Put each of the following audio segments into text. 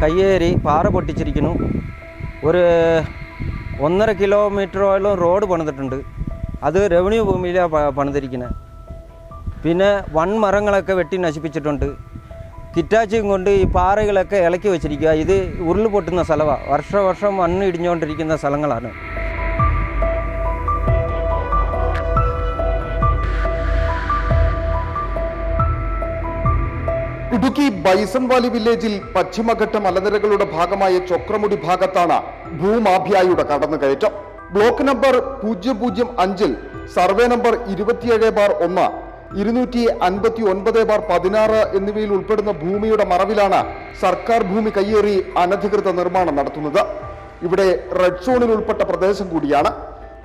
കയ്യേറി പാറ പൊട്ടിച്ചിരിക്കുന്നു. ഒരു 1.5 കിലോമീറ്ററോളം റോഡ് പണിതിട്ടുണ്ട്. അത് റവന്യൂ ഭൂമിയിലാണ് പണിതിരിക്കുന്നത്. പിന്നെ വൻമരങ്ങളൊക്കെ വെട്ടി നശിപ്പിച്ചിട്ടുണ്ട്. കിറ്റാച്ചിയും കൊണ്ട് ഈ പാറകളൊക്കെ ഇളക്കി വെച്ചിരിക്കുക. ഇത് ഉരുള് പൊട്ടുന്ന സ്ഥലമാണ്. വർഷം മണ്ണ് ഇടിഞ്ഞുകൊണ്ടിരിക്കുന്ന സ്ഥലങ്ങളാണ്. ഇടുക്കി ബൈസൺവാലി വില്ലേജിൽ പശ്ചിമഘട്ട മലനിരകളുടെ ഭാഗമായ ചൊക്രമുടി ഭാഗത്താണ് ഭൂമാഫിയായുടെ കടന്നുകയറ്റം. ബ്ലോക്ക് നമ്പർ 005 സർവേ നമ്പർ 27/1, 259/16 എന്നിവയിൽ ഉൾപ്പെടുന്ന ഭൂമിയുടെ മറവിലാണ് സർക്കാർ ഭൂമി കയ്യേറി അനധികൃത നിർമ്മാണം നടത്തുന്നത്. ഇവിടെ റെഡ് സോണിൽ ഉൾപ്പെട്ട പ്രദേശം കൂടിയാണ്.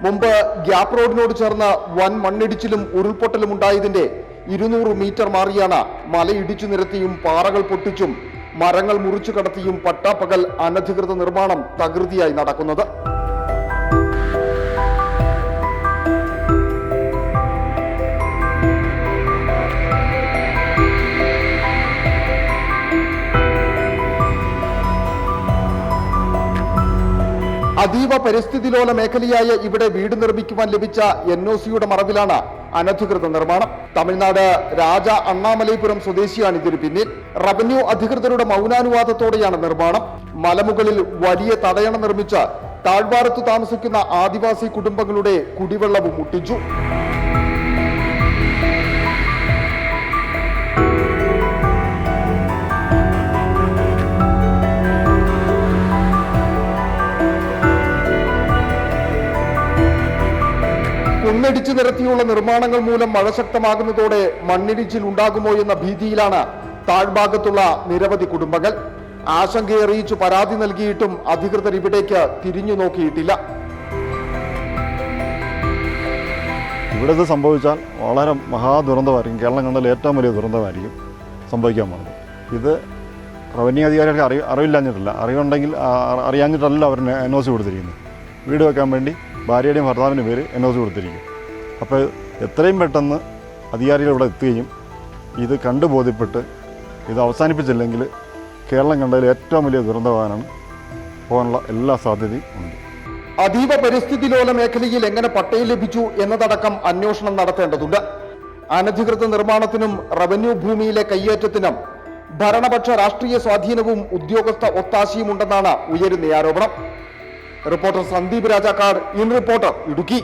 മുമ്പ് ഗ്യാപ് റോഡിനോട് ചേർന്ന് വൻ മണ്ണിടിച്ചിലും ഉരുൾപൊട്ടലും ഉണ്ടായതിന്റെ 200 മീറ്റർ മാറിയാണ് മലയിടിച്ചു നിരത്തിയും പാറകൾ പൊട്ടിച്ചും മരങ്ങൾ മുറിച്ചു കടത്തിയും പട്ടാപ്പകൽ അനധികൃത നിർമ്മാണം തകൃതിയായി നടക്കുന്നത്. അതീവ പരിസ്ഥിതിലോല മേഖലയായ ഇവിടെ വീട് നിർമ്മിക്കുവാൻ ലഭിച്ച NOCയുടെ മറവിലാണ് അനധികൃത നിർമ്മാണം. തമിഴ്നാട് രാജ അണ്ണാമലൈപുരം സ്വദേശിയാണ് ഇതിന് പിന്നിൽ. റവന്യൂ അധികൃതരുടെ മൗനാനുവാദത്തോടെയാണ് നിർമ്മാണം. മലമുകളിൽ വലിയ തടയണ നിർമ്മിച്ച് താഴ്വാരത്ത് താമസിക്കുന്ന ആദിവാസി കുടുംബങ്ങളുടെ കുടിവെള്ളവും മുട്ടിച്ചു. കുന്നിടിച്ചു നിരത്തിയുള്ള നിർമ്മാണങ്ങൾ മൂലം മഴ ശക്തമാകുന്നതോടെ മണ്ണിടിച്ചിൽ ഉണ്ടാകുമോ എന്ന ഭീതിയിലാണ് താഴ്ഭാഗത്തുള്ള നിരവധി കുടുംബങ്ങൾ. ആശങ്കയറിയിച്ചു പരാതി നൽകിയിട്ടും അധികൃതർ ഇവിടേക്ക് തിരിഞ്ഞു നോക്കിയിട്ടില്ല. ഇവിടെ ഇത് സംഭവിച്ചാൽ വളരെ മഹാദുരന്തമായിരിക്കും. കേരളം കണ്ടാൽ ഏറ്റവും വലിയ ദുരന്തമായിരിക്കും സംഭവിക്കാൻ പോകുന്നത്. ഇത് റവന്യൂ അധികാരികൾക്ക് അറിവില്ലാഞ്ഞിട്ടില്ല. അറിയാഞ്ഞിട്ടല്ല അവർ NOC കൊടുത്തിരിക്കുന്നത്. വീട് വെക്കാൻ വേണ്ടി ഭാര്യയുടെയും ഭർത്താവിൻ്റെ പേര് NOC കൊടുത്തിരിക്കും. അപ്പോൾ എത്രയും പെട്ടെന്ന് അധികാരികൾ ഇവിടെ എത്തുകയും ഇത് കണ്ടു ബോധ്യപ്പെട്ട് ഇത് അവസാനിപ്പിച്ചില്ലെങ്കിൽ കേരളം കണ്ടതിൽ ഏറ്റവും വലിയ ദുരന്തമാകാനാണ് പോകാനുള്ള എല്ലാ സാധ്യതയും ഉണ്ട്. അതീവ പരിസ്ഥിതിലോല മേഖലയിൽ എങ്ങനെ പട്ടയം ലഭിച്ചു എന്നതടക്കം അന്വേഷണം നടത്തേണ്ടതുണ്ട്. അനധികൃത നിർമ്മാണത്തിനും റവന്യൂ ഭൂമിയിലെ കയ്യേറ്റത്തിനും ഭരണപക്ഷ രാഷ്ട്രീയ സ്വാധീനവും ഉദ്യോഗസ്ഥ ഒത്താശയും ഉണ്ടെന്നാണ് ഉയരുന്ന ആരോപണം. Reporter Sandeep Rajakkad, in reporter, Idukki.